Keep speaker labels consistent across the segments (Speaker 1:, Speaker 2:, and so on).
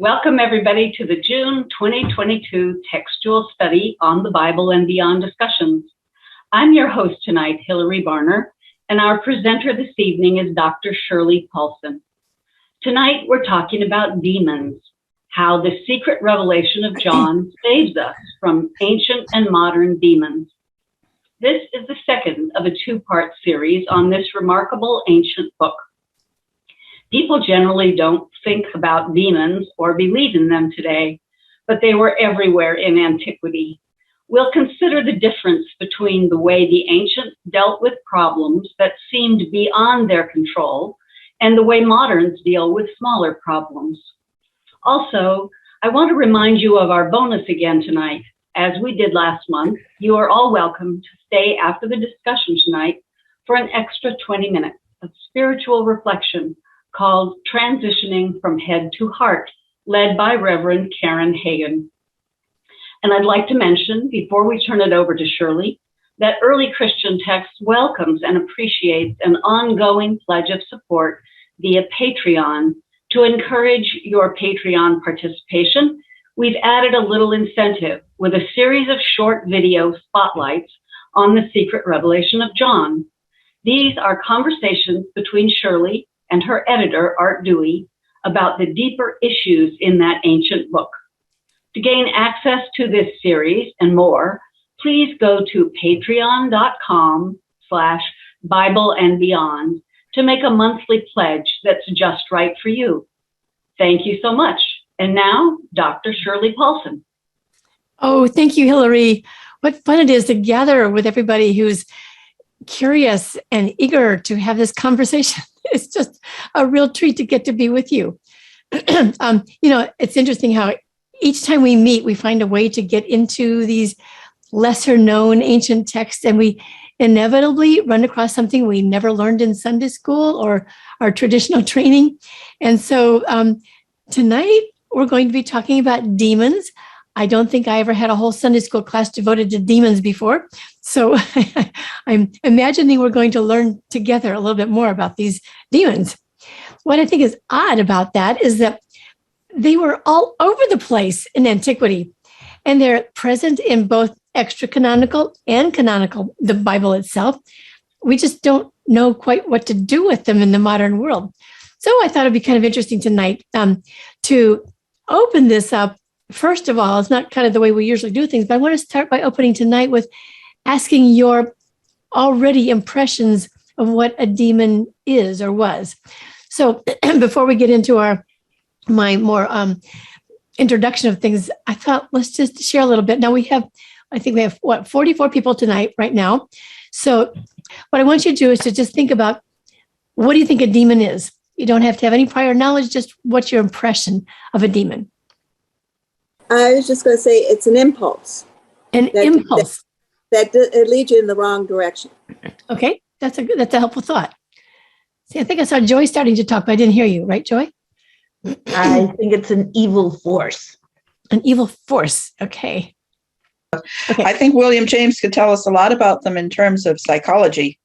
Speaker 1: Welcome, everybody, to the June 2022 textual study on the Bible and Beyond discussions. I'm your host tonight, Hillary Barner, and our presenter this evening is Dr. Shirley Paulson. Tonight, we're talking about demons, how the secret revelation of John saves us from ancient and modern demons. This is the second of a two-part series on this remarkable ancient book. People generally don't think about demons or believe in them today, but they were everywhere in antiquity. We'll consider the difference between the way the ancients dealt with problems that seemed beyond their control and the way moderns deal with smaller problems. Also, I want to remind you of our bonus again tonight. As we did last month, you are all welcome to stay after the discussion tonight for an extra 20 minutes of spiritual reflection called Transitioning from Head to Heart, led by Reverend Karen Hagan. And I'd like to mention, before we turn it over to Shirley, that Early Christian Text welcomes and appreciates an ongoing pledge of support via Patreon. To encourage your Patreon participation, we've added a little incentive with a series of short video spotlights on the secret revelation of John. These are conversations between Shirley and her editor, Art Dewey, about the deeper issues in that ancient book. To gain access to this series and more, please go to patreon.com/BibleandBeyond to make a monthly pledge that's just right for you. Thank you so much. And now, Dr. Shirley Paulson.
Speaker 2: Oh, thank you, Hillary. What fun it is to gather with everybody who's curious and eager to have this conversation. It's just a real treat to get to be with you. It's interesting how each time we meet, we find a way to get into these lesser known ancient texts, and we inevitably run across something we never learned in Sunday school or our traditional training. And so tonight, we're going to be talking about demons. I don't think I ever had a whole Sunday school class devoted to demons before. So I'm imagining we're going to learn together a little bit more about these demons. What I think is odd about that is that they were all over the place in antiquity, and they're present in both extra-canonical and canonical, the Bible itself. We just don't know quite what to do with them in the modern world. So I thought it'd be kind of interesting tonight to open this up. First of all, it's not kind of the way we usually do things, but I want to start by opening tonight with asking your already impressions of what a demon is or was. So before we get into my more introduction of things, I thought let's just share a little bit. Now I think we have 44 people tonight right now. So what I want you to do is to just think about, what do you think a demon is? You don't have to have any prior knowledge, just what's your impression of a demon?
Speaker 3: I was just going to say it's an impulse.
Speaker 2: Impulse.
Speaker 3: That it leads you in the wrong direction.
Speaker 2: Okay, that's a helpful thought. See, I think I saw Joy starting to talk, but I didn't hear you, right, Joy?
Speaker 4: I think it's an evil force.
Speaker 2: An evil force, okay.
Speaker 5: I think William James could tell us a lot about them in terms of psychology.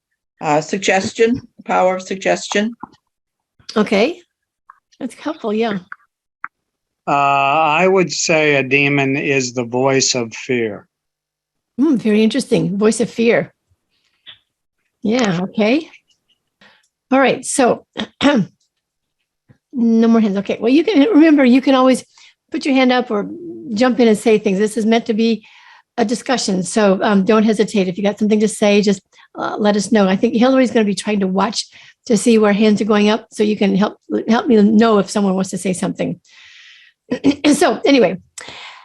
Speaker 5: Suggestion, power of suggestion.
Speaker 2: Okay, that's helpful, yeah.
Speaker 6: I would say a demon is the voice of fear.
Speaker 2: Very interesting. Voice of fear. Yeah, okay. All right, so no more hands. Okay, well, you can always put your hand up or jump in and say things. This is meant to be a discussion, so don't hesitate. If you got something to say, just let us know. I think Hillary's going to be trying to watch to see where hands are going up, so you can help me know if someone wants to say something. So anyway,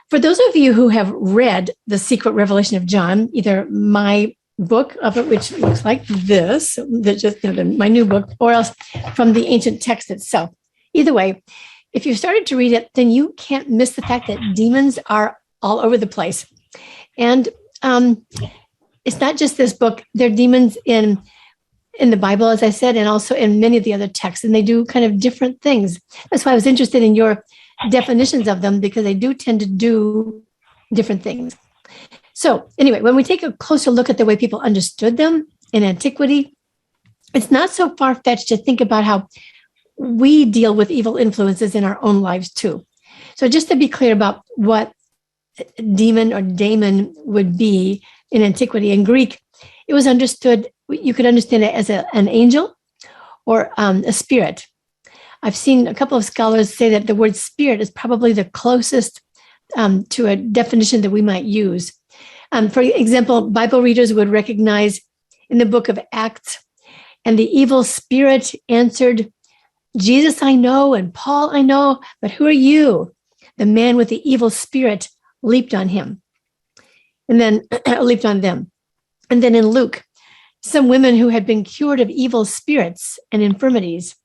Speaker 2: for those of you who have read The Secret Revelation of John, either my book of it, which looks like this, my new book, or else from the ancient text itself. Either way, if you started to read it, then you can't miss the fact that demons are all over the place. And it's not just this book. They're demons in the Bible, as I said, and also in many of the other texts, and they do kind of different things. That's why I was interested in your definitions of them, because they do tend to do different things. So anyway, when we take a closer look at the way people understood them in antiquity, it's not so far-fetched to think about how we deal with evil influences in our own lives too. So just to be clear about what demon or daemon would be in antiquity, in Greek, it was understood, you could understand it as an angel or a spirit. I've seen a couple of scholars say that the word spirit is probably the closest to a definition that we might use. For example, Bible readers would recognize in the book of Acts, and the evil spirit answered, Jesus I know, and Paul I know, but who are you? The man with the evil spirit leaped on him, and then leaped on them. And then in Luke, some women who had been cured of evil spirits and infirmities,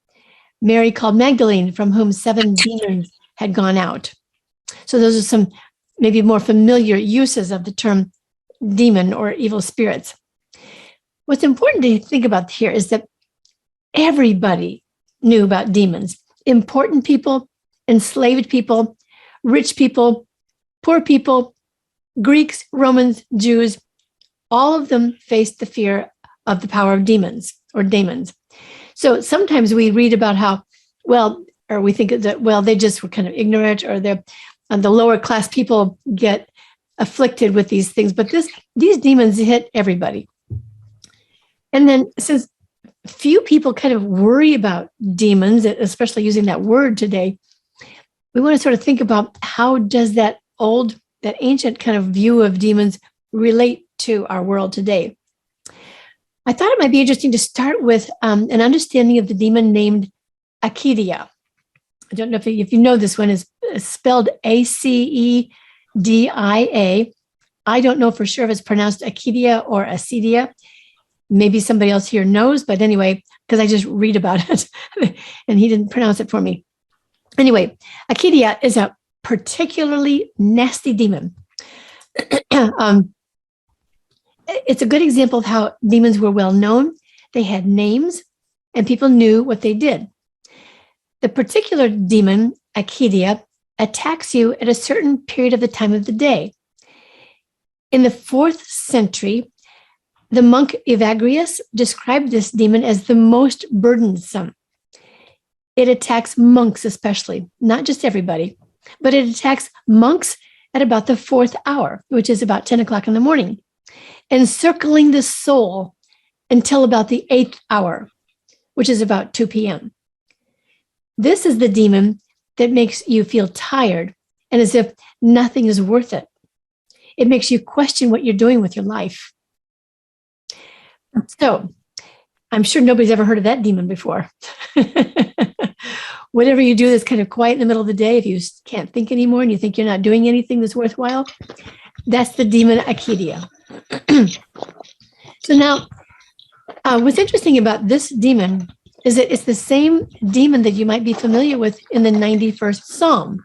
Speaker 2: Mary called Magdalene, from whom 7 demons had gone out. So those are some maybe more familiar uses of the term demon or evil spirits. What's important to think about here is that everybody knew about demons. Important people, enslaved people, rich people, poor people, Greeks, Romans, Jews, all of them faced the fear of the power of demons or daemons. So sometimes we read about how, or we think that, they just were kind of ignorant, or the lower class people get afflicted with these things. But these demons hit everybody. And then since few people kind of worry about demons, especially using that word today, we want to sort of think about how does that ancient kind of view of demons relate to our world today. I thought it might be interesting to start with an understanding of the demon named Acedia. I don't know if you know this one is spelled Acedia. I don't know for sure if it's pronounced Acedia or Acedia. Maybe somebody else here knows, but anyway, because I just read about it and he didn't pronounce it for me. Anyway, Acedia is a particularly nasty demon. It's a good example of how demons were well known. They had names and people knew what they did. The particular demon, Acedia, attacks you at a certain period of the time of the day. In the 4th century, the monk Evagrius described this demon as the most burdensome. It attacks monks especially, not just everybody, but it attacks monks at about the 4th hour, which is about 10 o'clock in the morning, encircling the soul until about the 8th hour, which is about 2 p.m. This is the demon that makes you feel tired and as if nothing is worth it. It makes you question what you're doing with your life. So I'm sure nobody's ever heard of that demon before. Whatever you do that's kind of quiet in the middle of the day, if you can't think anymore and you think you're not doing anything that's worthwhile, that's the demon Acedia. So now, what's interesting about this demon is that it's the same demon that you might be familiar with in the 91st Psalm.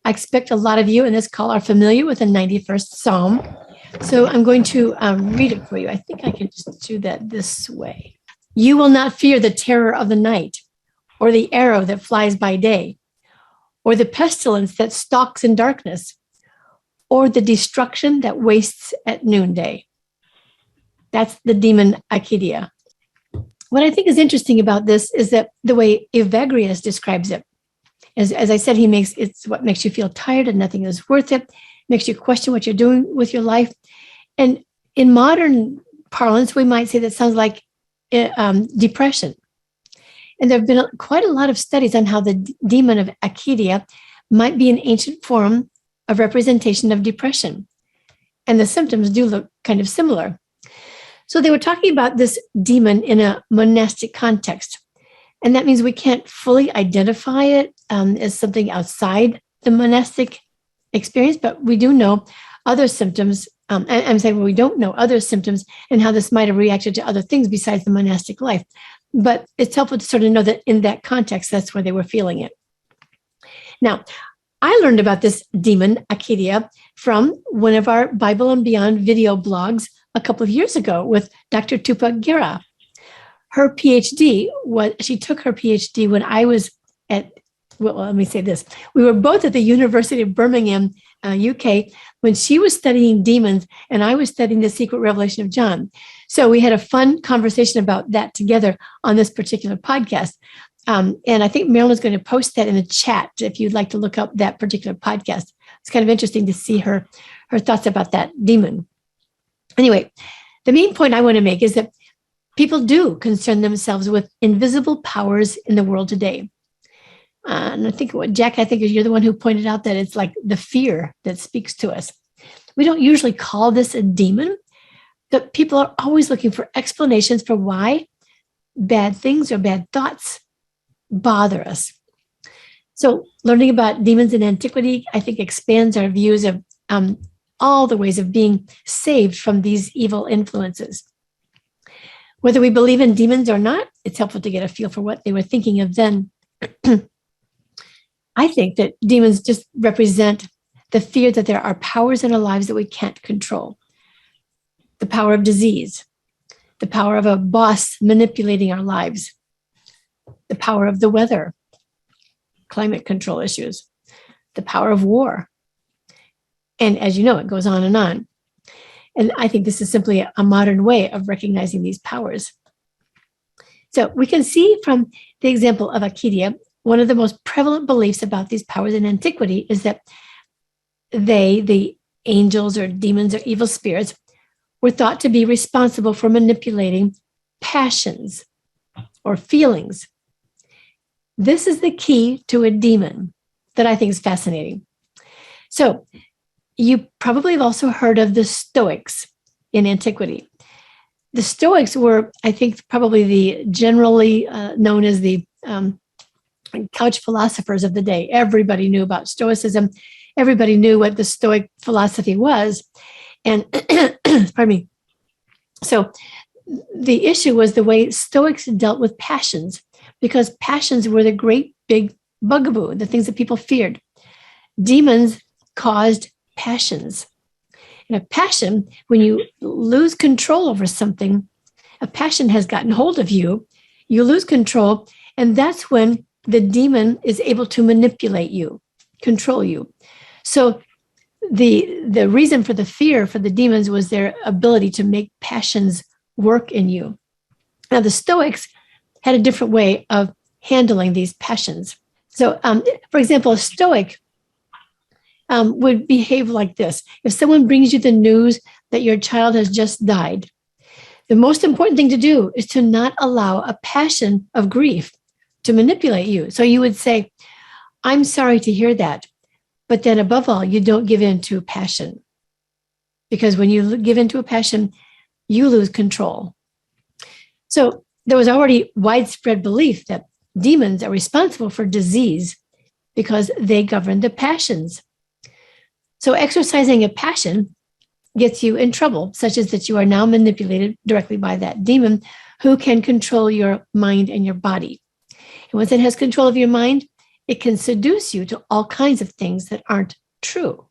Speaker 2: I expect a lot of you in this call are familiar with the 91st Psalm. So I'm going to read it for you. I think I can just do that this way. You will not fear the terror of the night, or the arrow that flies by day, or the pestilence that stalks in darkness, or the destruction that wastes at noonday. That's the demon Acedia. What I think is interesting about this is that the way Evagrius describes it, as I said, it's what makes you feel tired and nothing is worth it, makes you question what you're doing with your life. And in modern parlance, we might say that sounds like depression. And there have been quite a lot of studies on how the demon of Acedia might be an ancient form of representation of depression. And the symptoms do look kind of similar. So they were talking about this demon in a monastic context. And that means we can't fully identify it as something outside the monastic experience, but we do know other symptoms. I'm saying we don't know other symptoms and how this might have reacted to other things besides the monastic life. But it's helpful to sort of know that in that context, that's where they were feeling it. Now, I learned about this demon, Acedia, from one of our Bible and Beyond video blogs a couple of years ago with Dr. Tupa Gira. Her PhD, she took her PhD when I was let me say this. We were both at the University of Birmingham, UK, when she was studying demons and I was studying the secret revelation of John. So we had a fun conversation about that together on this particular podcast. And I think Marilyn's going to post that in the chat if you'd like to look up that particular podcast. It's kind of interesting to see her thoughts about that demon. Anyway, the main point I want to make is that people do concern themselves with invisible powers in the world today. And I think Jack, you're the one who pointed out that it's like the fear that speaks to us. We don't usually call this a demon, but people are always looking for explanations for why bad things or bad thoughts bother us. So learning about demons in antiquity, I think, expands our views of all the ways of being saved from these evil influences. Whether we believe in demons or not, it's helpful to get a feel for what they were thinking of then. I think that demons just represent the fear that there are powers in our lives that we can't control. The power of disease, the power of a boss manipulating our lives, the power of the weather, climate control issues, the power of war. And as you know, it goes on and on. And I think this is simply a modern way of recognizing these powers. So we can see from the example of Acedia, one of the most prevalent beliefs about these powers in antiquity is that they, the angels or demons or evil spirits, were thought to be responsible for manipulating passions or feelings. This is the key to a demon that I think is fascinating. So you probably have also heard of the Stoics in antiquity. The Stoics were, I think, probably the generally known as the couch philosophers of the day. Everybody knew about Stoicism. Everybody knew what the Stoic philosophy was. And, pardon me. So the issue was the way Stoics dealt with passions, because passions were the great big bugaboo, the things that people feared. Demons caused passions. And a passion, when you lose control over something, a passion has gotten hold of you, you lose control, and that's when the demon is able to manipulate you, control you. So the reason for the fear for the demons was their ability to make passions work in you. Now, the Stoics had a different way of handling these passions. So, for example, a Stoic would behave like this. If someone brings you the news that your child has just died, the most important thing to do is to not allow a passion of grief to manipulate you. So you would say, I'm sorry to hear that. But then above all, you don't give in to passion. Because when you give in to a passion, you lose control. So there was already widespread belief that demons are responsible for disease because they govern the passions. So exercising a passion gets you in trouble, such as that you are now manipulated directly by that demon who can control your mind and your body. And once it has control of your mind, it can seduce you to all kinds of things that aren't true.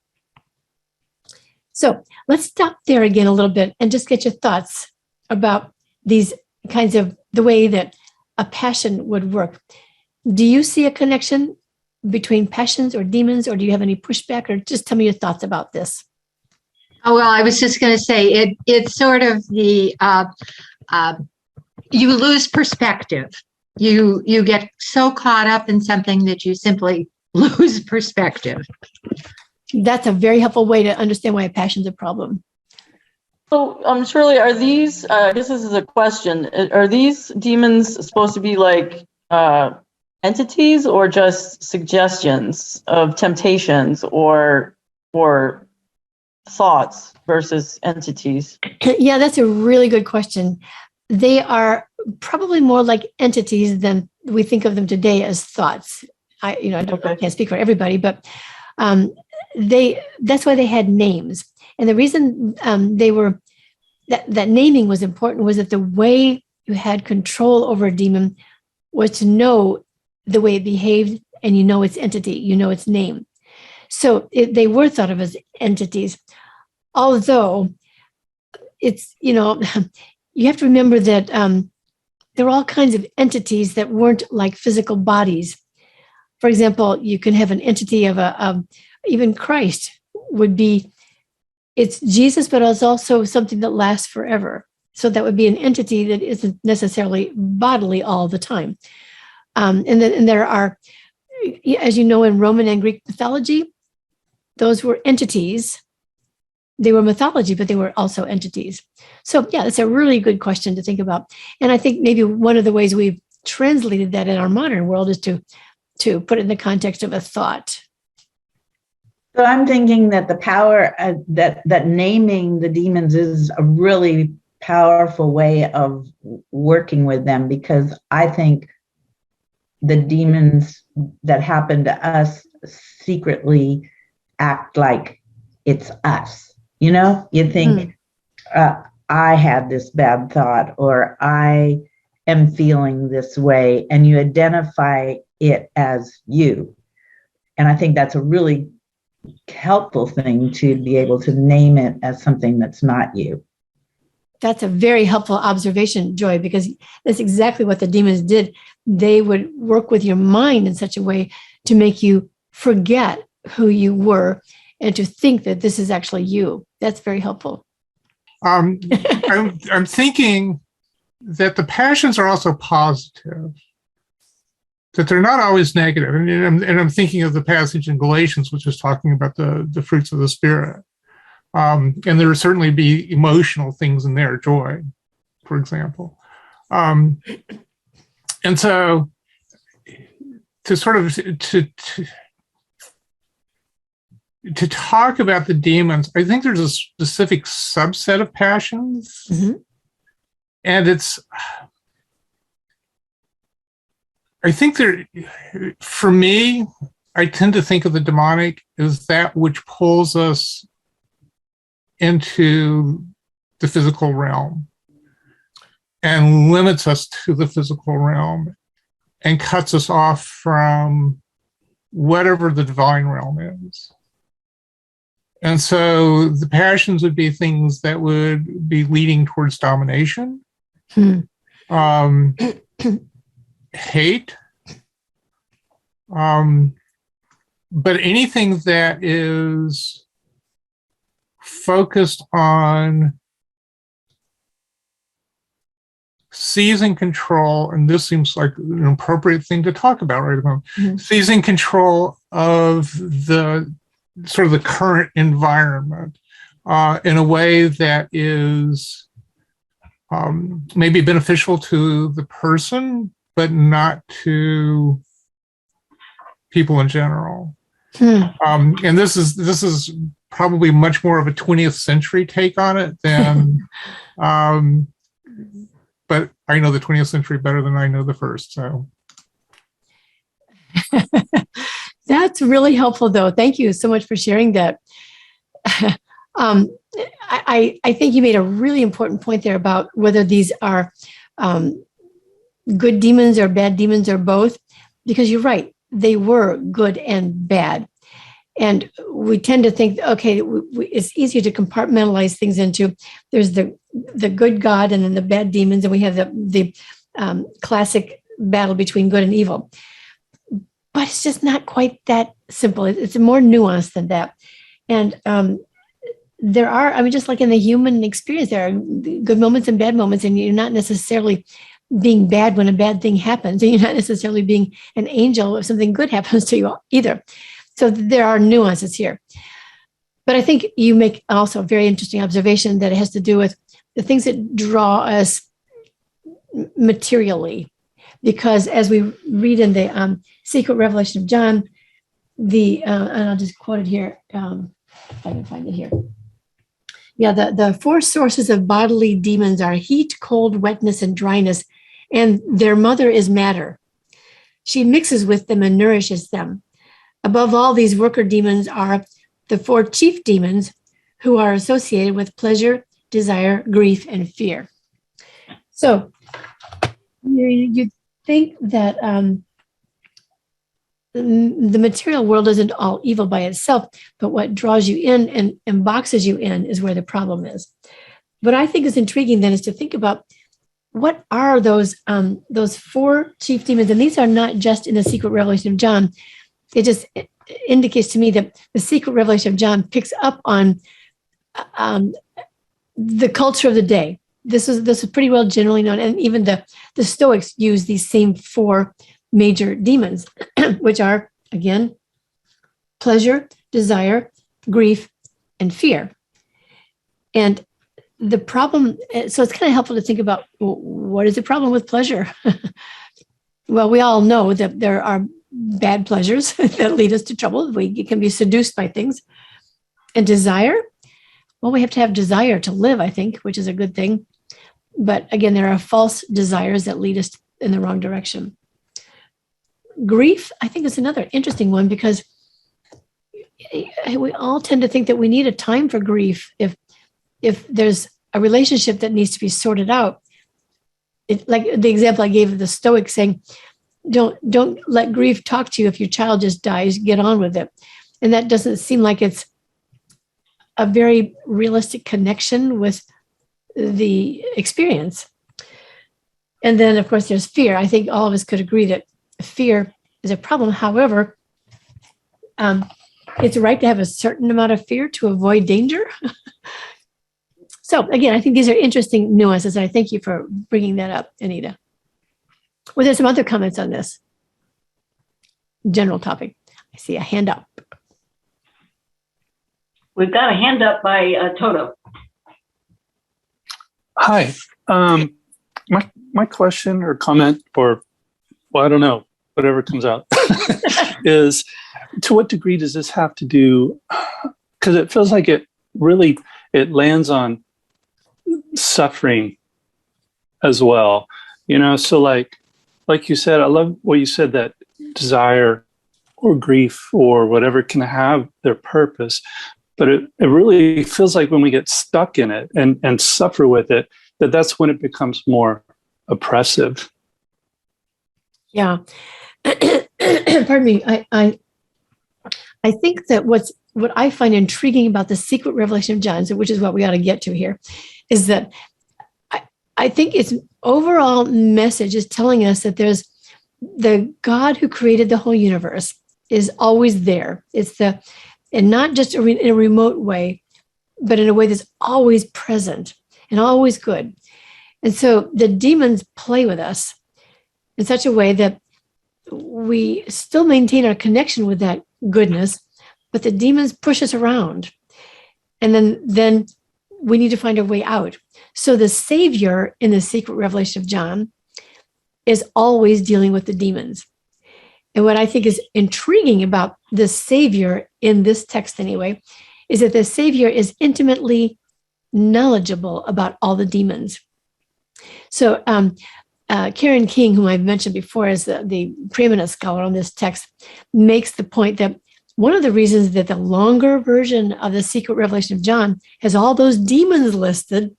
Speaker 2: So let's stop there again a little bit and just get your thoughts about these kinds of the way that a passion would work. Do you see a connection between passions or demons, or do you have any pushback, or just tell me your thoughts about this?
Speaker 4: Oh, well, I was just going to say it's sort of the, you lose perspective. You get so caught up in something that you simply lose perspective.
Speaker 2: That's a very helpful way to understand why a passion's a problem.
Speaker 7: So, Shirley, are these, I guess this is a question, are these demons supposed to be like entities or just suggestions of temptations or thoughts versus entities?
Speaker 2: Yeah, that's a really good question. They are probably more like entities than we think of them today as thoughts. I can't speak for everybody, but that's why they had names. And the reason that naming was important was that the way you had control over a demon was to know the way it behaved, and you know its entity, you know its name. So they were thought of as entities, although it's, you have to remember that there are all kinds of entities that weren't like physical bodies. For example, you can have an entity of even Christ would be, it's Jesus, but it's also something that lasts forever. So that would be an entity that isn't necessarily bodily all the time. And there are, as you know, in Roman and Greek mythology, those were entities. They were mythology, but they were also entities. So yeah, that's a really good question to think about. And I think maybe one of the ways we've translated that in our modern world is to put it in the context of a thought.
Speaker 8: So I'm thinking that the power that naming the demons is a really powerful way of working with them, because I think the demons that happen to us secretly act like it's us. You know, you think, I had this bad thought, or I am feeling this way, and you identify it as you. And I think that's a really helpful thing, to be able to name it as something that's not you.
Speaker 2: That's a very helpful observation, Joy, because that's exactly what the demons did. They would work with your mind in such a way to make you forget who you were and to think that this is actually you. That's very helpful.
Speaker 9: I'm thinking that the passions are also positive, that they're not always negative. And I'm thinking of the passage in Galatians, which is talking about the fruits of the Spirit. And there will certainly be emotional things in there, joy, for example. And so to sort of to talk about the demons, I think there's a specific subset of passions. Mm-hmm. And I think for me, I tend to think of the demonic as that which pulls us into the physical realm and limits us to the physical realm and cuts us off from whatever the divine realm is. And so the passions would be things that would be leading towards domination, hate, but anything that is focused on seizing control, and this seems like an appropriate thing to talk about right now, seizing control of the sort of the current environment in a way that is maybe beneficial to the person, but not to people in general. And this is probably much more of a 20th century take on it than, but I know the 20th century better than I know the first, so.
Speaker 2: That's really helpful, though. Thank you so much for sharing that. I think you made a really important point there about whether these are good demons or bad demons or both, because you're right, they were good and bad. And we tend to think, okay, it's easier to compartmentalize things into, there's the good God and then the bad demons, and we have the classic battle between good and evil. But it's just not quite that simple. It's more nuanced than that. And there are, just like in the human experience, there are good moments and bad moments, and you're not necessarily being bad when a bad thing happens, and you're not necessarily being an angel if something good happens to you either. So there are nuances here. But I think you make also a very interesting observation that it has to do with the things that draw us materially. Because as we read in the Secret Revelation of John, and I'll just quote it here, if I can find it here. Yeah, the four sources of bodily demons are heat, cold, wetness, and dryness, and their mother is matter. She mixes with them and nourishes them. Above all, these worker demons are the four chief demons who are associated with pleasure, desire, grief, and fear. So you think that the material world isn't all evil by itself, but what draws you in and boxes you in is where the problem is. What I think is intriguing then is to think about what are those four chief demons, and these are not just in the Secret Revelation of John. It just indicates to me that the Secret Revelation of John picks up on the culture of the day. This is pretty well generally known, and even the Stoics use these same four major demons, which are, again, pleasure, desire, grief, and fear. And the problem, so it's kind of helpful to think about, well, what is the problem with pleasure? Well, we all know that there are bad pleasures that lead us to trouble. We can be seduced by things. And desire, well, we have to have desire to live, I think, which is a good thing. But again, there are false desires that lead us in the wrong direction. Grief, I think, is another interesting one, because we all tend to think that we need a time for grief. If there's a relationship that needs to be sorted out, like the example I gave of the Stoics saying, don't let grief talk to you. If your child just dies, get on with it. And that doesn't seem like it's a very realistic connection with the experience. And then, of course, there's fear. I think all of us could agree that fear is a problem. However, it's right to have a certain amount of fear to avoid danger. So again, I think these are interesting nuances. I thank you for bringing that up, Anita. Well, there's some other comments on this general topic. I see a hand up.
Speaker 1: We've got a hand up by Toto.
Speaker 10: Hi. My question or comment, or, well, I don't know, whatever comes out, is to what degree does this have to do, because it feels like it lands on suffering as well, so like you said, I love what you said, that desire or grief or whatever can have their purpose, but it really feels like when we get stuck in it and suffer with it, that's when it becomes more oppressive.
Speaker 2: Yeah. Pardon me. I think that what I find intriguing about the secret revelation of John, which is what we ought to get to here, is that I think its overall message is telling us that there's the God who created the whole universe is always there. And not just in a remote way, but in a way that's always present and always good. And so the demons play with us in such a way that we still maintain our connection with that goodness, but the demons push us around. And then we need to find a way out. So the Savior in the secret revelation of John is always dealing with the demons. And what I think is intriguing about the Savior in this text anyway, is that the Savior is intimately knowledgeable about all the demons. So Karen King, whom I've mentioned before as the preeminent scholar on this text, makes the point that one of the reasons that the longer version of the secret revelation of John has all those demons listed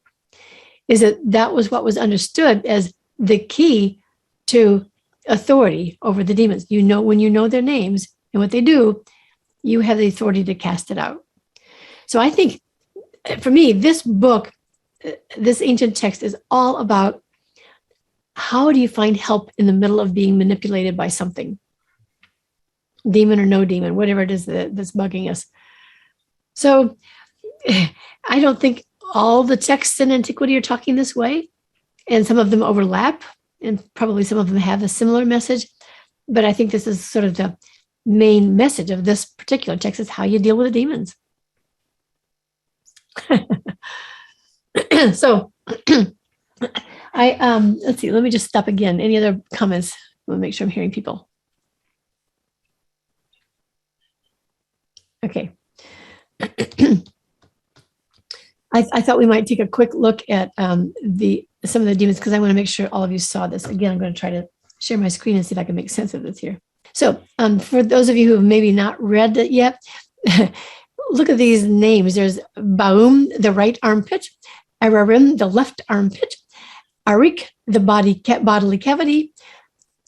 Speaker 2: is that was what was understood as the key to authority over the demons. When you know their names and what they do, you have the authority to cast it out. So I think, for me, this book, this ancient text, is all about how do you find help in the middle of being manipulated by something, demon or no demon, whatever it is that's bugging us. So I don't think all the texts in antiquity are talking this way, and some of them overlap, and probably some of them have a similar message. But I think this is sort of the main message of this particular text, is how you deal with the demons. So let's see, let me just stop again. Any other comments? I want to make sure I'm hearing people. Okay. I thought we might take a quick look at some of the demons, because I want to make sure all of you saw this. Again, I'm going to try to share my screen and see if I can make sense of this here. So for those of you who have maybe not read it yet, look at these names. There's Baum, the right armpit; Ararim, the left armpit; Arik, the bodily cavity;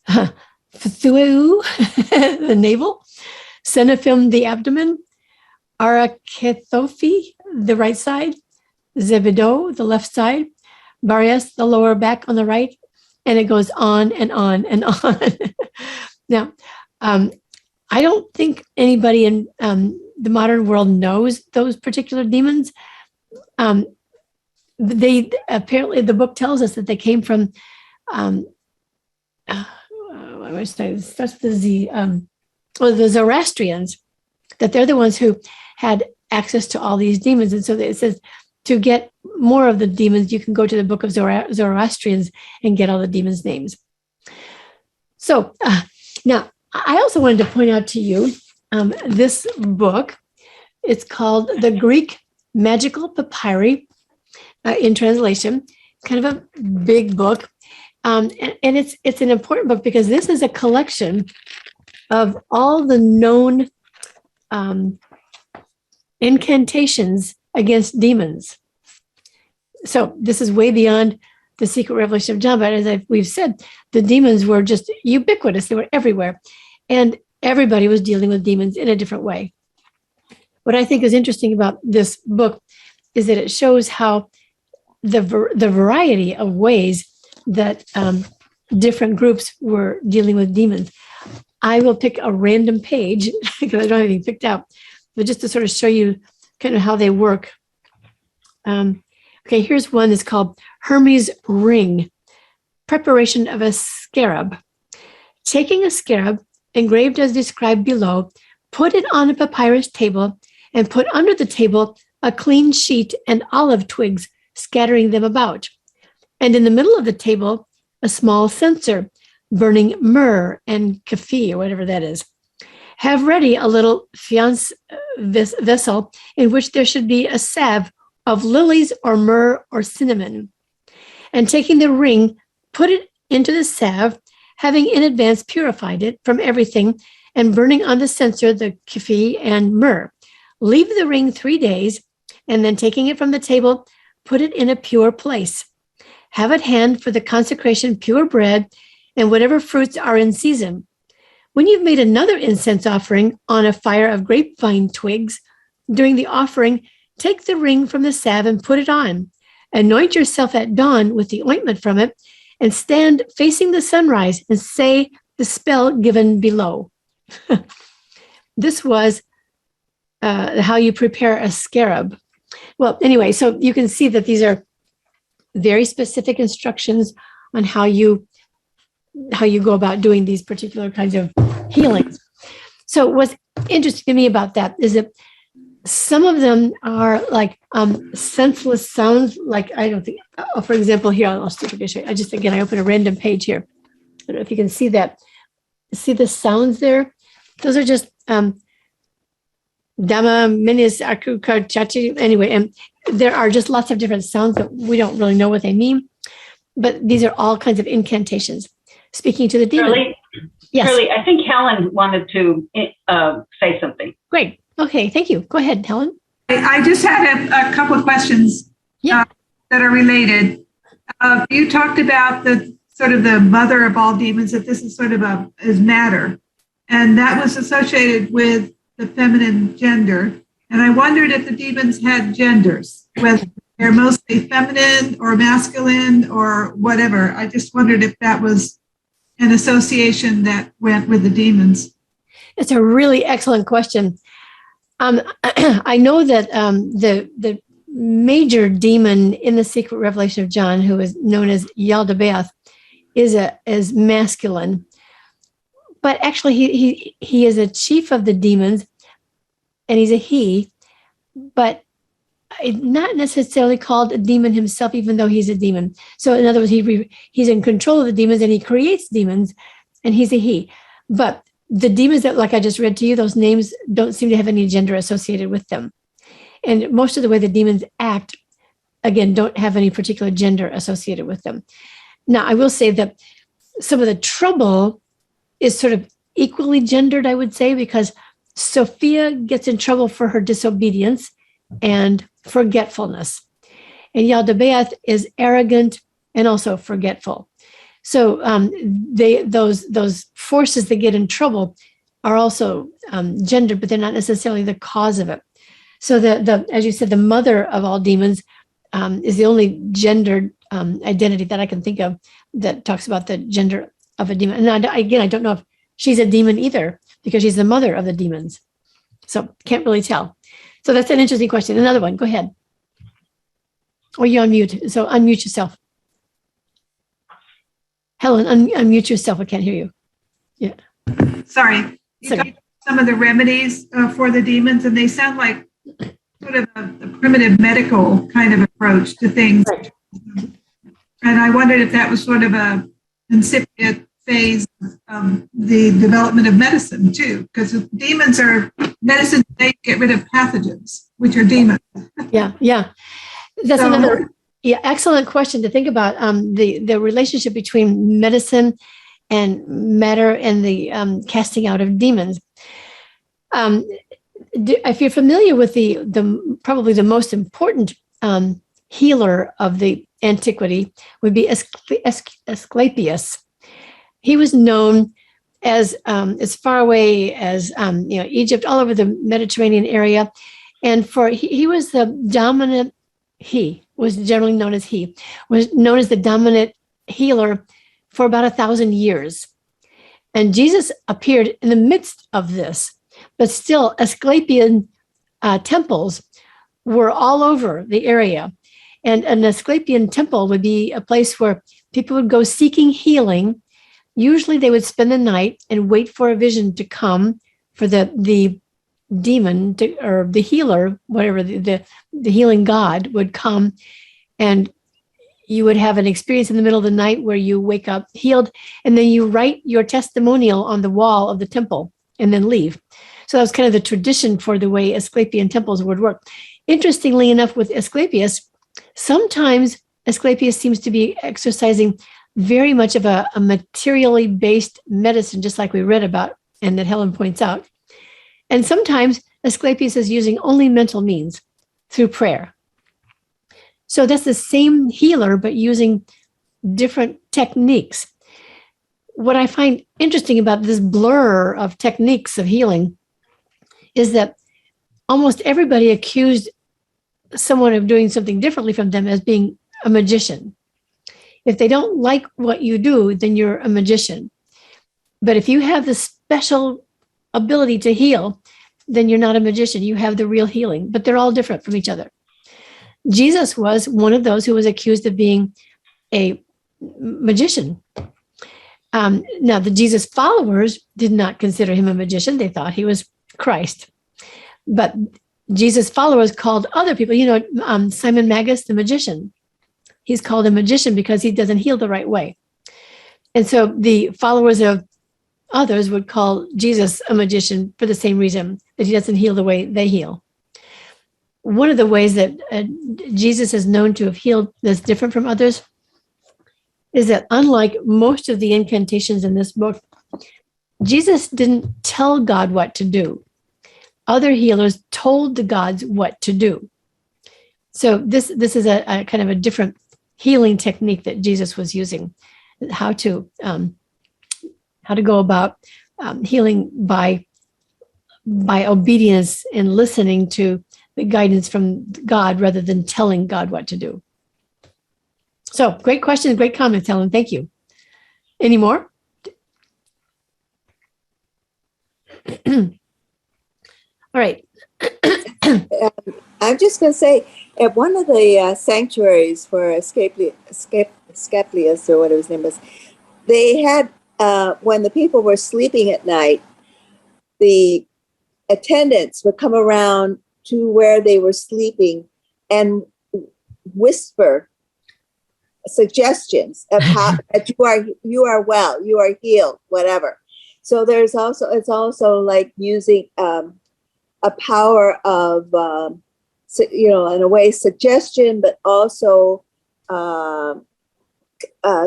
Speaker 2: Phthueu, the navel; Seraphim, the abdomen; Arakethopi, the right side; Zebedo, the left side; Barias, the lower back on the right, and it goes on and on and on. Now, I don't think anybody in the modern world knows those particular demons. They apparently, the book tells us that they came from, I I would say it starts with the Z, the Zoroastrians, that they're the ones who had access to all these demons. And so it says to get more of the demons, you can go to the book of Zoroastrians and get all the demons' names. So now, I also wanted to point out to you this book. It's called The Greek Magical Papyri in translation. Kind of a big book. And it's an important book because this is a collection of all the known incantations against demons. So this is way beyond the secret revelation of John, but as we've said, the demons were just ubiquitous. They were everywhere. And everybody was dealing with demons in a different way. What I think is interesting about this book is that it shows how the variety of ways that different groups were dealing with demons. I will pick a random page because I don't have anything picked out, but just to sort of show you kind of how they work. Okay, here's one that's called Hermes' Ring, preparation of a scarab. Taking a scarab, engraved as described below, put it on a papyrus table and put under the table a clean sheet and olive twigs, scattering them about. And in the middle of the table, a small censer, burning myrrh and kafi, or whatever that is. Have ready a little fiance vessel in which there should be a salve of lilies or myrrh or cinnamon. And taking the ring, put it into the salve, having in advance purified it from everything, and burning on the censer the kafi and myrrh. Leave the ring 3 days, and then taking it from the table, put it in a pure place. Have at hand for the consecration pure bread and whatever fruits are in season. When you've made another incense offering on a fire of grapevine twigs, during the offering, take the ring from the salve and put it on. Anoint yourself at dawn with the ointment from it, and stand facing the sunrise and say the spell given below. This was how you prepare a scarab. Well, anyway, so you can see that these are very specific instructions on how you go about doing these particular kinds of healings. So what's interesting to me about that is that some of them are like senseless sounds. Like, I don't think, for example, here, I'll stick a picture. I open a random page here. I don't know if you can see that. See the sounds there? Those are just Dama, Minis, Aku, Chachi. Anyway, and there are just lots of different sounds that we don't really know what they mean. But these are all kinds of incantations. Speaking to the demon.
Speaker 1: Shirley,
Speaker 2: yes.
Speaker 1: Shirley, I think Helen wanted to say something.
Speaker 2: Great. Okay, thank you. Go ahead, Helen.
Speaker 11: I just had a couple of questions that are related. You talked about the sort of the mother of all demons, that this is sort of is matter. And that was associated with the feminine gender. And I wondered if the demons had genders, whether they're mostly feminine or masculine or whatever. I just wondered if that was an association that went with the demons.
Speaker 2: It's a really excellent question. I know that the major demon in the secret revelation of John, who is known as Yaldabaoth, is masculine. But actually, he is a chief of the demons, and he's a he, but not necessarily called a demon himself, even though he's a demon. So in other words, he's in control of the demons, and he creates demons, and he's a he. But the demons that, like I just read to you, those names don't seem to have any gender associated with them. And most of the way the demons act, again, don't have any particular gender associated with them. Now, I will say that some of the trouble is sort of equally gendered, I would say, because Sophia gets in trouble for her disobedience and forgetfulness. And Yaldabaoth is arrogant and also forgetful. So those forces that get in trouble are also gendered, but they're not necessarily the cause of it. So as you said, the mother of all demons is the only gendered identity that I can think of that talks about the gender of a demon. And I don't know if she's a demon either, because she's the mother of the demons. So can't really tell. So that's an interesting question. Another one, go ahead. Or you're on mute, so unmute yourself. Helen, unmute yourself. I can't hear you. Yeah.
Speaker 11: Sorry. You talked about some of the remedies for the demons, and they sound like sort of a primitive medical kind of approach to things.
Speaker 2: Right.
Speaker 11: And I wondered if that was sort of a incipient phase of the development of medicine too, because demons are medicine. They get rid of pathogens, which are demons.
Speaker 2: Yeah. That's another excellent question to think about. The relationship between medicine and matter and the casting out of demons. If you're familiar with the probably the most important healer of the antiquity would be Asclepius. He was known as far away as Egypt, all over the Mediterranean area, and he was the dominant. He was generally known as the dominant healer for about 1,000 years, and Jesus appeared in the midst of this. But still, Asclepian temples were all over the area. And an Asclepian temple would be a place where people would go seeking healing. Usually they would spend the night and wait for a vision to come for the demon or the healer, whatever the healing god would come. And you would have an experience in the middle of the night where you wake up healed, and then you write your testimonial on the wall of the temple and then leave. So that was kind of the tradition for the way Asclepian temples would work. Interestingly enough, with Asclepius, sometimes Asclepius seems to be exercising very much of a materially based medicine, just like we read about and that Helen points out. And sometimes Asclepius is using only mental means through prayer. So that's the same healer, but using different techniques. What I find interesting about this blur of techniques of healing is that almost everybody accused someone of doing something differently from them as being a magician. If they don't like what you do, then you're a magician. But if you have the special ability to heal, then you're not a magician. You have the real healing, but they're all different from each other. Jesus was one of those who was accused of being a magician. Now, the Jesus followers did not consider him a magician. They thought he was Christ. But Jesus' followers called other people, Simon Magus, the magician. He's called a magician because he doesn't heal the right way. And so the followers of others would call Jesus a magician for the same reason, that he doesn't heal the way they heal. One of the ways that Jesus is known to have healed that's different from others is that unlike most of the incantations in this book, Jesus didn't tell God what to do. Other healers told the gods what to do. So this is a kind of a different healing technique that Jesus was using, how to go about healing by obedience and listening to the guidance from God rather than telling God what to do. So great question, great comments, Helen. Thank you. Any more? All right.
Speaker 3: I'm just going to say, at one of the sanctuaries for Asclepius, or whatever his name is, they had, when the people were sleeping at night, the attendants would come around to where they were sleeping and whisper suggestions of how that you are well, you are healed, whatever. So it's also like using a power of in a way suggestion, but also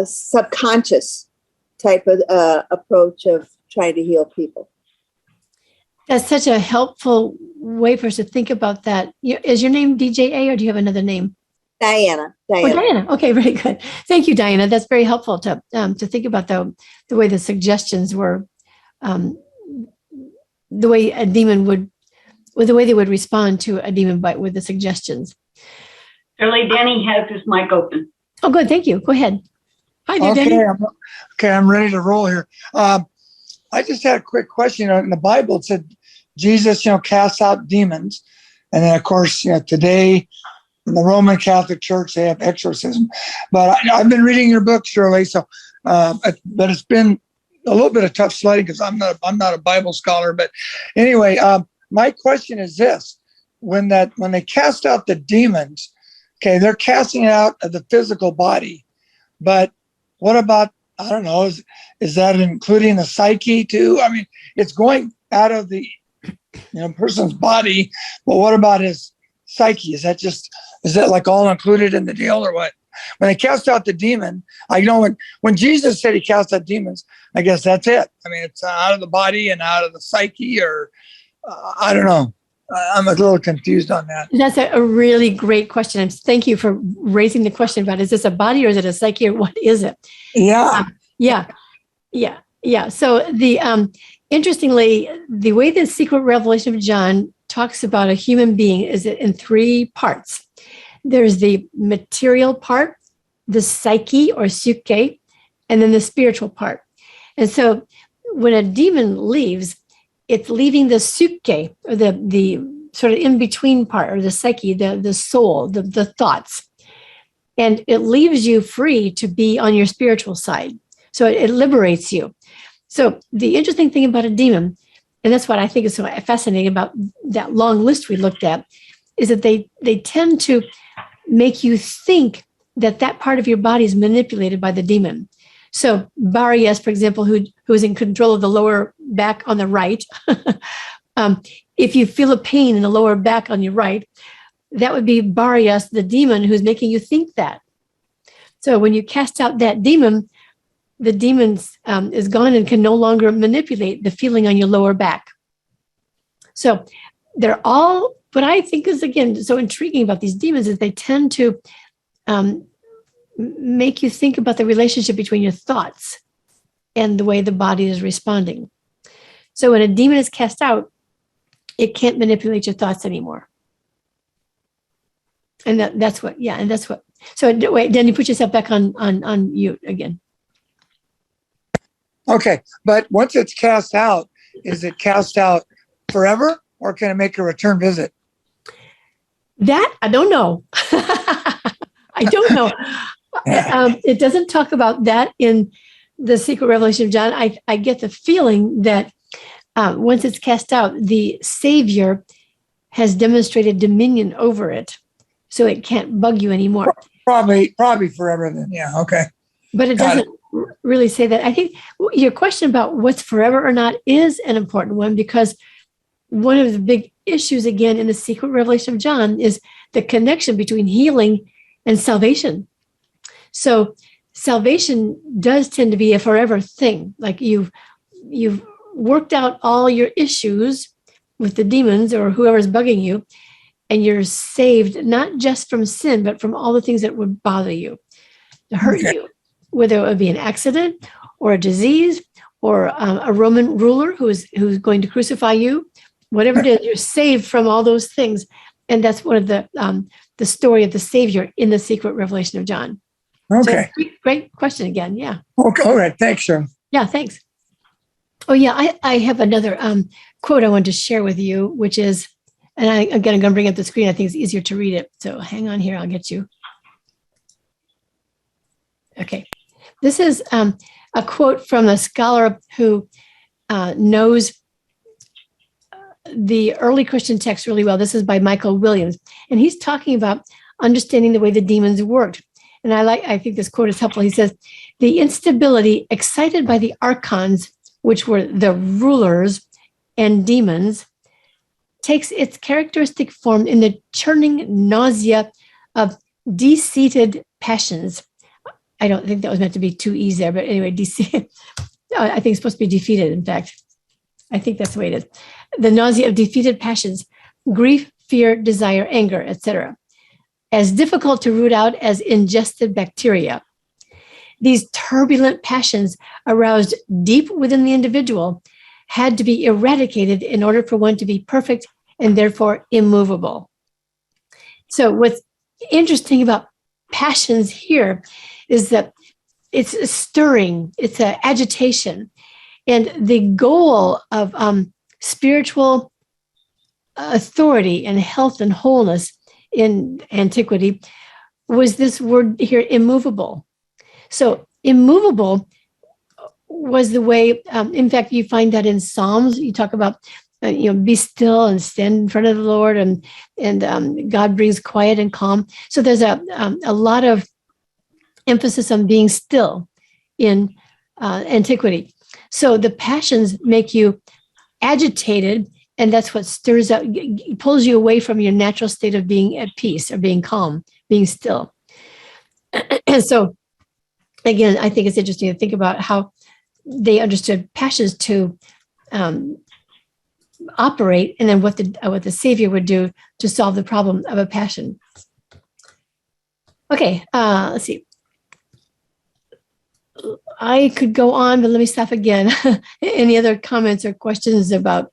Speaker 3: subconscious type of approach of trying to heal people.
Speaker 2: That's such a helpful way for us to think about that. Is your name DJA or do you have another name?
Speaker 3: Diana.
Speaker 2: Oh, Diana. Okay, very good. Thank you, Diana. That's very helpful to think about the way the suggestions were, the way a demon would, with the way they would respond to a demon bite with the suggestions.
Speaker 1: Shirley, Danny has his mic open.
Speaker 2: Oh, good. Thank you. Go ahead. Hi there, Danny.
Speaker 12: I'm ready to roll here. I just had a quick question. In the Bible, it said Jesus, casts out demons. And then, of course, today in the Roman Catholic Church, they have exorcism. But I've been reading your book, Shirley. So, but it's been a little bit of tough sledding because I'm not a Bible scholar. But anyway, my question is this: when they cast out the demons, okay, they're casting it out of the physical body, but what about, I don't know, is that including the psyche too? I mean, it's going out of the person's body, but what about his psyche? Is that like all included in the deal or what? When they cast out the demon, I know when Jesus said he cast out demons, I guess that's it. I mean, it's out of the body and out of the psyche, or I don't know. I'm a little confused on that.
Speaker 2: That's a really great question. And thank you for raising the question about, is this a body or is it a psyche or what is it?
Speaker 12: Yeah.
Speaker 2: Yeah. So interestingly, the way the secret revelation of John talks about a human being is in three parts. There's the material part, the psyche or psyche, and then the spiritual part. And so when a demon leaves, it's leaving the psyche, or the sort of in-between part, or the psyche, the soul, the thoughts. And it leaves you free to be on your spiritual side. So it liberates you. So the interesting thing about a demon, and that's what I think is so fascinating about that long list we looked at, is that they tend to make you think that part of your body is manipulated by the demon. So Barrias, for example, who is in control of the lower back on the right, if you feel a pain in the lower back on your right, that would be Barrias, the demon, who's making you think that. So when you cast out that demon, the demon is gone and can no longer manipulate the feeling on your lower back. So they're all, what I think is, again, so intriguing about these demons is they tend to make you think about the relationship between your thoughts and the way the body is responding. So when a demon is cast out, it can't manipulate your thoughts anymore. And that's what. So wait, Danny, put yourself back on mute again.
Speaker 12: Okay, but once it's cast out, is it cast out forever, or can it make a return visit?
Speaker 2: That I don't know. I don't know. It doesn't talk about that in the secret revelation of John. I get the feeling that once it's cast out, the Savior has demonstrated dominion over it, so it can't bug you anymore.
Speaker 12: Probably forever then. Yeah. Okay.
Speaker 2: But it doesn't really say that. I think your question about what's forever or not is an important one, because one of the big issues, again, in the secret revelation of John is the connection between healing and salvation. So salvation does tend to be a forever thing. Like you've worked out all your issues with the demons or whoever's bugging you, and you're saved not just from sin, but from all the things that would bother you, to hurt you, whether it would be an accident or a disease or a Roman ruler who's going to crucify you. Whatever it is, you're saved from all those things. And that's one of the story of the Savior in the secret revelation of John.
Speaker 12: Okay.
Speaker 2: So, great question again. Yeah.
Speaker 12: Okay. All right. Thanks, Shirley.
Speaker 2: Yeah, thanks. Oh, yeah. I have another quote I wanted to share with you, which is, and I'm going to bring up the screen. I think it's easier to read it. So hang on here. I'll get you. Okay. This is a quote from a scholar who knows the early Christian text really well. This is by Michael Williams, and he's talking about understanding the way the demons worked. And I think this quote is helpful. He says, the instability excited by the archons, which were the rulers and demons, takes its characteristic form in the churning nausea of de-seated passions. I don't think that was meant to be too easy there, but anyway, I think it's supposed to be defeated, in fact. I think that's the way it is. The nausea of defeated passions, grief, fear, desire, anger, etc., as difficult to root out as ingested bacteria. These turbulent passions aroused deep within the individual had to be eradicated in order for one to be perfect and therefore immovable. So what's interesting about passions here is that it's a stirring, it's an agitation. And the goal of spiritual authority and health and wholeness in antiquity was this word here, immovable. So immovable was the way, in fact, you find that in Psalms, you talk about, be still and stand in front of the Lord, and God brings quiet and calm. So there's a lot of emphasis on being still in antiquity. So the passions make you agitated, and that's what stirs up, pulls you away from your natural state of being at peace or being calm, being still. And so, again, I think it's interesting to think about how they understood passions to operate, and then what the Savior would do to solve the problem of a passion. Okay, let's see. I could go on, but let me stop again. Any other comments or questions about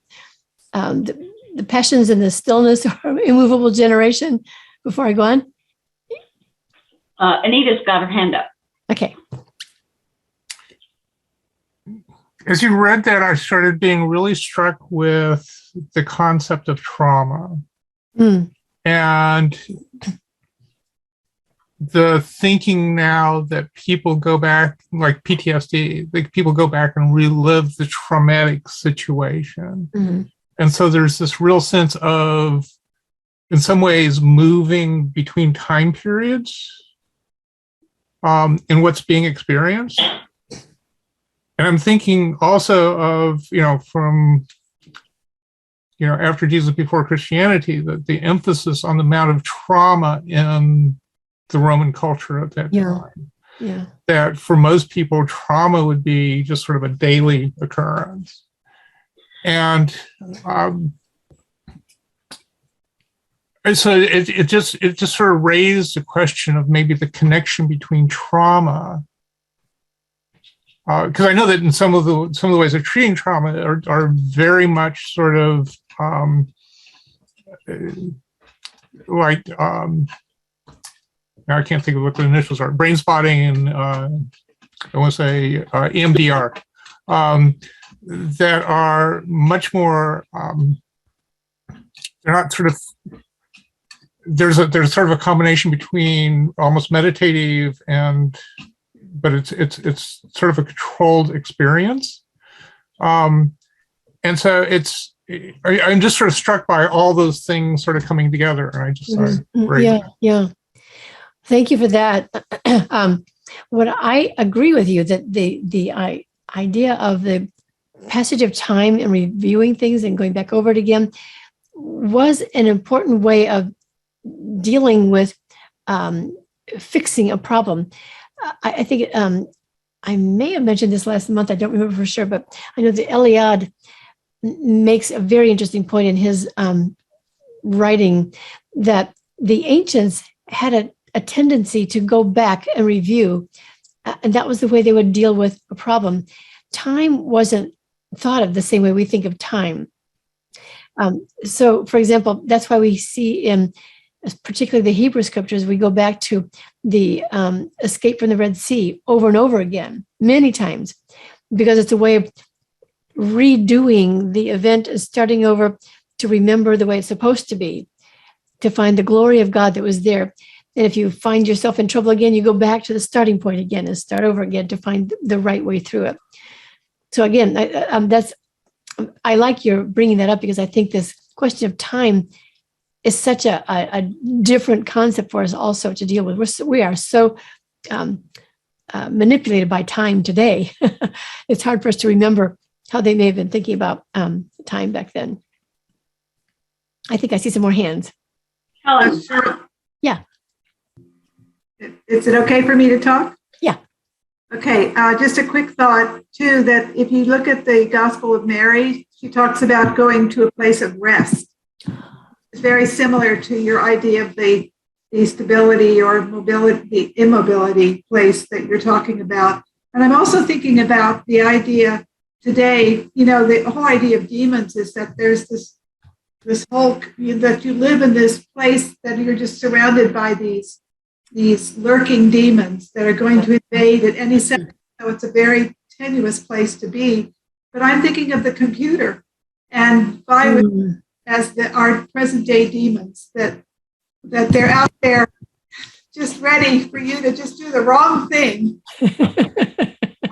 Speaker 2: the passions and the stillness or immovable generation before I go on?
Speaker 1: Anita's got her hand up.
Speaker 2: Okay.
Speaker 9: As you read that, I started being really struck with the concept of trauma. And the thinking now that people go back, like PTSD, like people go back and relive the traumatic situation. And so there's this real sense of, in some ways, moving between time periods in what's being experienced. And I'm thinking also of, from, after Jesus, before Christianity, the emphasis on the amount of trauma in the Roman culture at that time.
Speaker 2: Yeah.
Speaker 9: That for most people, trauma would be just sort of a daily occurrence. And so it just sort of raised the question of maybe the connection between trauma, because I know that in some of the ways of treating trauma are very much sort of like now I can't think of what the initials are, brain spotting and I want to say EMDR, that are much more, they're not sort of, there's sort of a combination between almost meditative but it's sort of a controlled experience. And so I'm just sort of struck by all those things sort of coming together. And I just
Speaker 2: Yeah. Thank you for that. What I agree with you that the idea of the passage of time and reviewing things and going back over it again was an important way of dealing with fixing a problem. I think I may have mentioned this last month. I don't remember for sure, but I know that Eliade makes a very interesting point in his writing that the ancients had a tendency to go back and review, and that was the way they would deal with a problem. Time wasn't thought of the same way we think of time. So, for example, that's why we see in particularly the Hebrew scriptures, we go back to the escape from the Red Sea over and over again, many times, because it's a way of redoing the event and starting over to remember the way it's supposed to be, to find the glory of God that was there. And if you find yourself in trouble again, you go back to the starting point again and start over again to find the right way through it. So again, I like your bringing that up, because I think this question of time is such a different concept for us also to deal with. We are so manipulated by time today. It's hard for us to remember how they may have been thinking about time back then. I think I see some more hands.
Speaker 11: Hello.
Speaker 2: Yeah.
Speaker 11: Is it okay for me to talk?
Speaker 2: Yeah.
Speaker 11: Okay. Just a quick thought, too, that if you look at the Gospel of Mary, she talks about going to a place of rest. It's very similar to your idea of the stability or mobility, the immobility place that you're talking about. And I'm also thinking about the idea today, the whole idea of demons is that there's this whole, that you live in this place that you're just surrounded by these lurking demons that are going to invade at any second. So it's a very tenuous place to be. But I'm thinking of the computer and as our present day demons, that they're out there just ready for you to just do the wrong thing.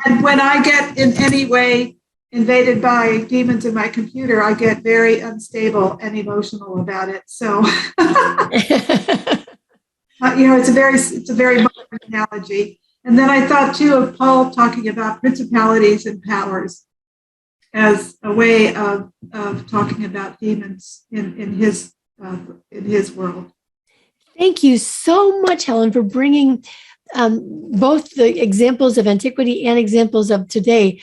Speaker 11: And when I get in any way invaded by demons in my computer, I get very unstable and emotional about it. So, it's a very modern analogy. And then I thought too of Paul talking about principalities and powers as a way of talking about demons in his world.
Speaker 2: Thank you so much, Helen, for bringing both the examples of antiquity and examples of today,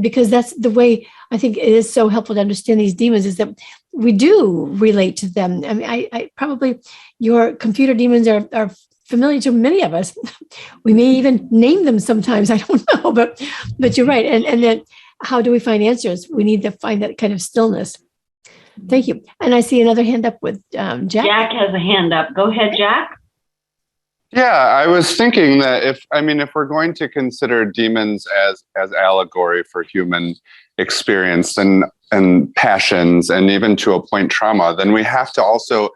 Speaker 2: because that's the way I think it is so helpful to understand these demons, is that we do relate to them. I mean, I probably, your computer demons are familiar to many of us. We may even name them sometimes. I don't know, but you're right. And then how do we find answers? We need to find that kind of stillness. Thank you. And I see another hand up with Jack.
Speaker 1: Jack has a hand up. Go ahead, Jack.
Speaker 13: Yeah, I was thinking that if we're going to consider demons as allegory for human experience and passions and even to a point trauma, then we have to also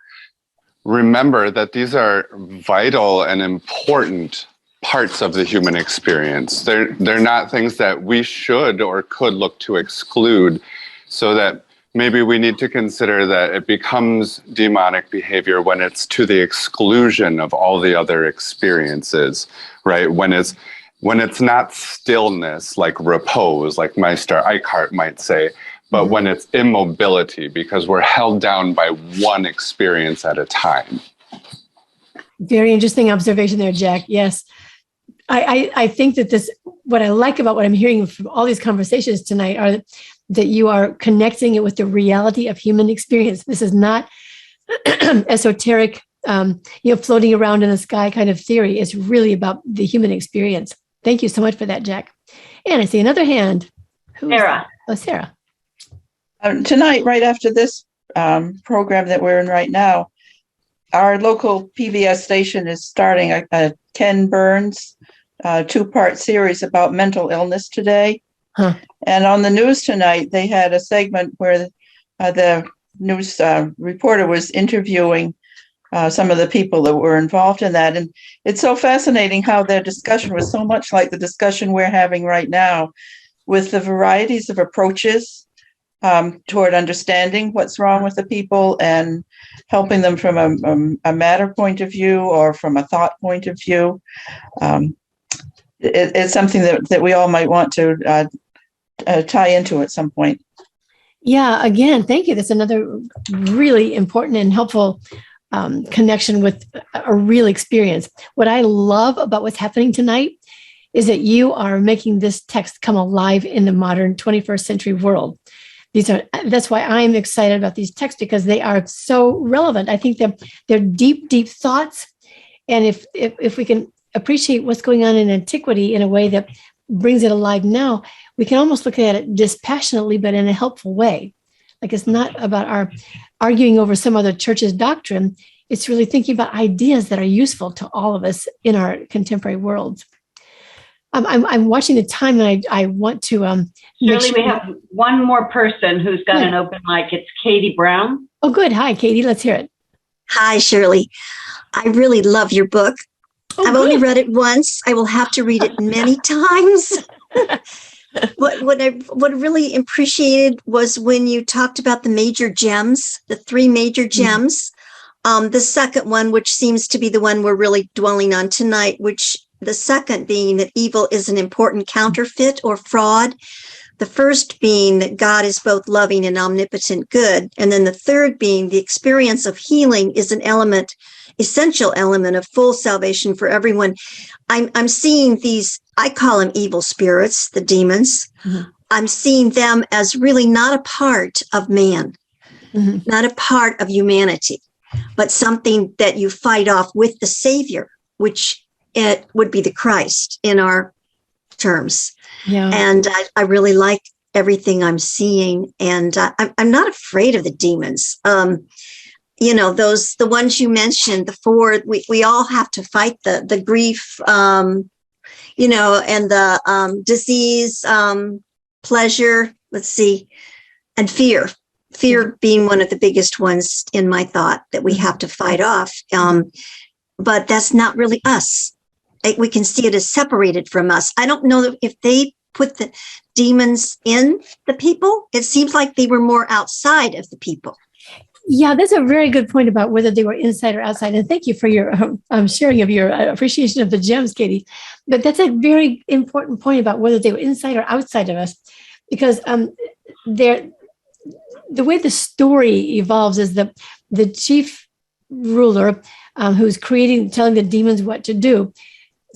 Speaker 13: remember that these are vital and important parts of the human experience. They're not things that we should or could look to exclude, so that maybe we need to consider that it becomes demonic behavior when it's to the exclusion of all the other experiences, right? When it's not stillness, like repose, like Meister Eckhart might say, but when it's immobility, because we're held down by one experience at a time.
Speaker 2: Very interesting observation there, Jack. Yes. I think that what I like about what I'm hearing from all these conversations tonight are that you are connecting it with the reality of human experience. This is not esoteric, floating around in the sky kind of theory. It's really about the human experience. Thank you so much for that, Jack. And I see another hand.
Speaker 1: Sarah.
Speaker 2: Oh, Sarah.
Speaker 5: Tonight, right after this program that we're in right now, our local PBS station is starting a Ken Burns 2-part series about mental illness today.
Speaker 2: Huh.
Speaker 5: And on the news tonight, they had a segment where the news reporter was interviewing some of the people that were involved in that. And it's so fascinating how their discussion was so much like the discussion we're having right now, with the varieties of approaches toward understanding what's wrong with the people and helping them from a matter point of view or from a thought point of view. It's something that we all might want to tie into at some point.
Speaker 2: Yeah, again, thank you. That's another really important and helpful connection with a real experience. What I love about what's happening tonight is that you are making this text come alive in the modern 21st century world. That's why I'm excited about these texts, because they are so relevant. I think they're deep, deep thoughts. And if we can appreciate what's going on in antiquity in a way that brings it alive now, we can almost look at it dispassionately, but in a helpful way. Like, it's not about our arguing over some other church's doctrine. It's really thinking about ideas that are useful to all of us in our contemporary world. I'm watching the time, and I want to.
Speaker 1: Shirley, we have one more person who's got an open mic. It's Katie Brown.
Speaker 2: Oh, good. Hi, Katie. Let's hear it.
Speaker 14: Hi, Shirley. I really love your book. I've only read it once. I will have to read it many times. What I really appreciated was when you talked about the major gems, the 3 major gems. The second one, which seems to be the one we're really dwelling on tonight, which the second being that evil is an important counterfeit or fraud. The first being that God is both loving and omnipotent good. And then the third being the experience of healing is an essential element of full salvation for everyone. I'm seeing these, I call them evil spirits, the demons. Mm-hmm. I'm seeing them as really not a part of man, not a part of humanity, but something that you fight off with the Savior, which it would be the Christ in our terms.
Speaker 2: Yeah.
Speaker 14: And I really like everything I'm seeing. And I'm not afraid of the demons. The ones you mentioned, the 4, we all have to fight the grief, and the disease, pleasure, and fear. Fear being one of the biggest ones in my thought that we have to fight off. But that's not really us. We can see it as separated from us. I don't know if they put the demons in the people? It seems like they were more outside of the people.
Speaker 2: Yeah, that's a very good point about whether they were inside or outside. And thank you for your sharing of your appreciation of the gems, Katie. But that's a very important point about whether they were inside or outside of us, because the way the story evolves is the chief ruler who's telling the demons what to do.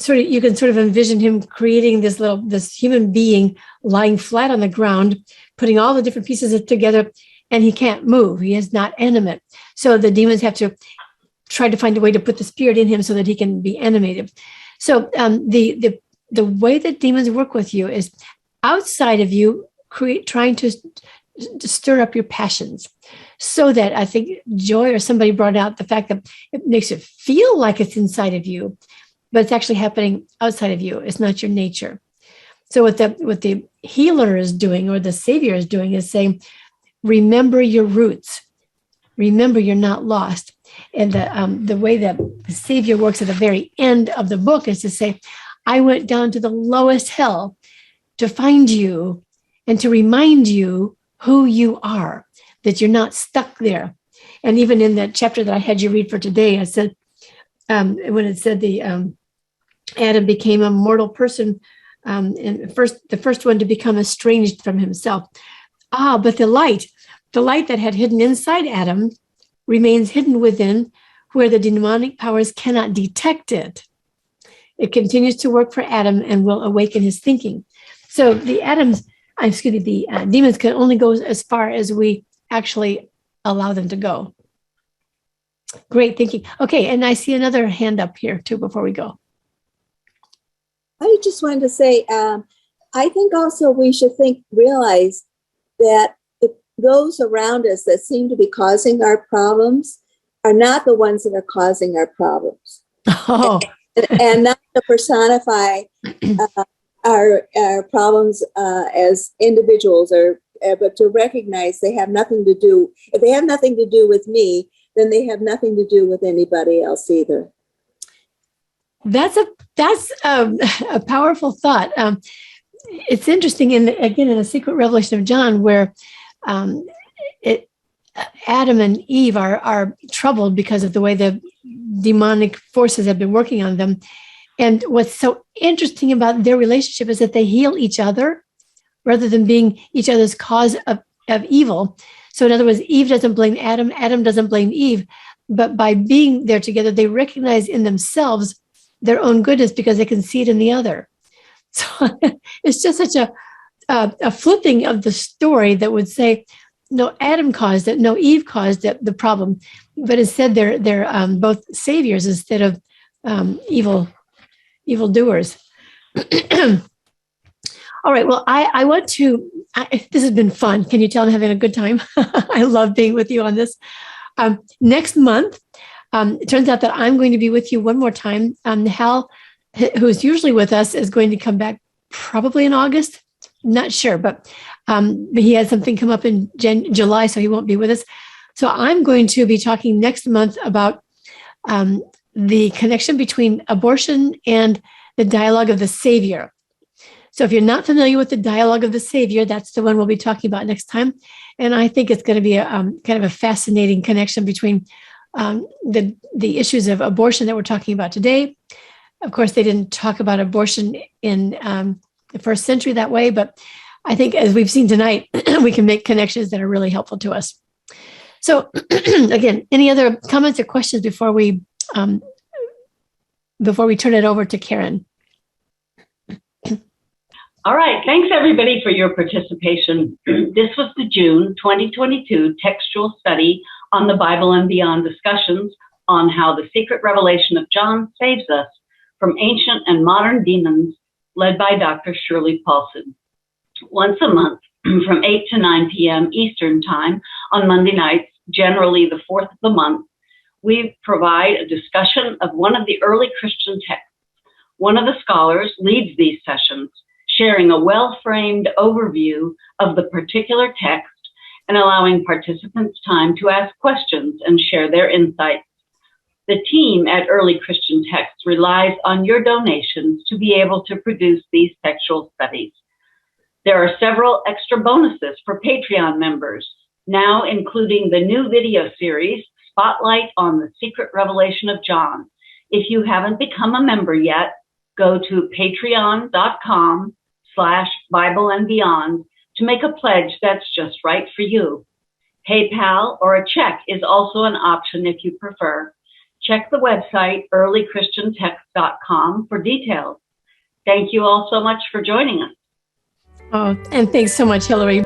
Speaker 2: You can sort of envision him creating this human being lying flat on the ground, putting all the different pieces together, and he can't move. He is not animate. So the demons have to try to find a way to put the spirit in him so that he can be animated. So the way that demons work with you is outside of you, trying to stir up your passions. So that I think Joy or somebody brought out the fact that it makes it feel like it's inside of you, but it's actually happening outside of you. It's not your nature. So what the healer is doing, or the savior is doing, is saying, remember your roots. Remember, you're not lost. And the way that the savior works at the very end of the book is to say, I went down to the lowest hell to find you and to remind you who you are, that you're not stuck there. And even in that chapter that I had you read for today, I said, when it said Adam became a mortal person, and the first one to become estranged from himself. But the light that had hidden inside Adam remains hidden within, where the demonic powers cannot detect it. It continues to work for Adam and will awaken his thinking. So the demons can only go as far as we actually allow them to go. Great thinking. Okay, and I see another hand up here too before we go.
Speaker 3: I just wanted to say, I think also we should realize that those around us that seem to be causing our problems are not the ones that are causing our problems.
Speaker 2: Oh.
Speaker 3: And not to personify our problems as individuals, but to recognize they have nothing to do. If they have nothing to do with me, then they have nothing to do with anybody else either.
Speaker 2: That's a powerful thought. It's interesting, in the secret revelation of John, where Adam and Eve are troubled because of the way the demonic forces have been working on them. And what's so interesting about their relationship is that they heal each other rather than being each other's cause of evil. So in other words, Eve doesn't blame Adam, Adam doesn't blame Eve, but by being there together, they recognize in themselves their own goodness because they can see it in the other. So it's just such a flipping of the story that would say, no, Adam caused it, no, Eve caused it, the problem, but instead they're both saviors instead of evil doers. All right. Well, I want to, this has been fun. Can you tell I'm having a good time? I love being with you on this. Next month, it turns out that I'm going to be with you one more time. Hal, who's usually with us, is going to come back probably in August. Not sure, but he had something come up in July, so he won't be with us. So I'm going to be talking next month about the connection between abortion and the dialogue of the Savior. So if you're not familiar with the dialogue of the Savior, that's the one we'll be talking about next time. And I think it's going to be a kind of a fascinating connection between the issues of abortion that we're talking about today. Of course, they didn't talk about abortion in the first century that way, but I think as we've seen tonight, we can make connections that are really helpful to us. So again, any other comments or questions before we turn it over to Karen?
Speaker 1: All right. Thanks, everybody, for your participation. This was the June 2022 textual study on the Bible and Beyond discussions on how the secret revelation of John saves us from ancient and modern demons, led by Dr. Shirley Paulson. Once a month, from 8 to 9 p.m. Eastern Time on Monday nights, generally the 4th of the month, we provide a discussion of one of the early Christian texts. One of the scholars leads these sessions, sharing a well-framed overview of the particular text and allowing participants time to ask questions and share their insights. The team at Early Christian Texts relies on your donations to be able to produce these textual studies. There are several extra bonuses for Patreon members, now including the new video series, Spotlight on the Secret Revelation of John. If you haven't become a member yet, go to patreon.com/Bible and Beyond to make a pledge that's just right for you. PayPal or a check is also an option if you prefer. Check the website earlychristiantext.com for details. Thank you all so much for joining us.
Speaker 2: Oh, and thanks so much, Hillary.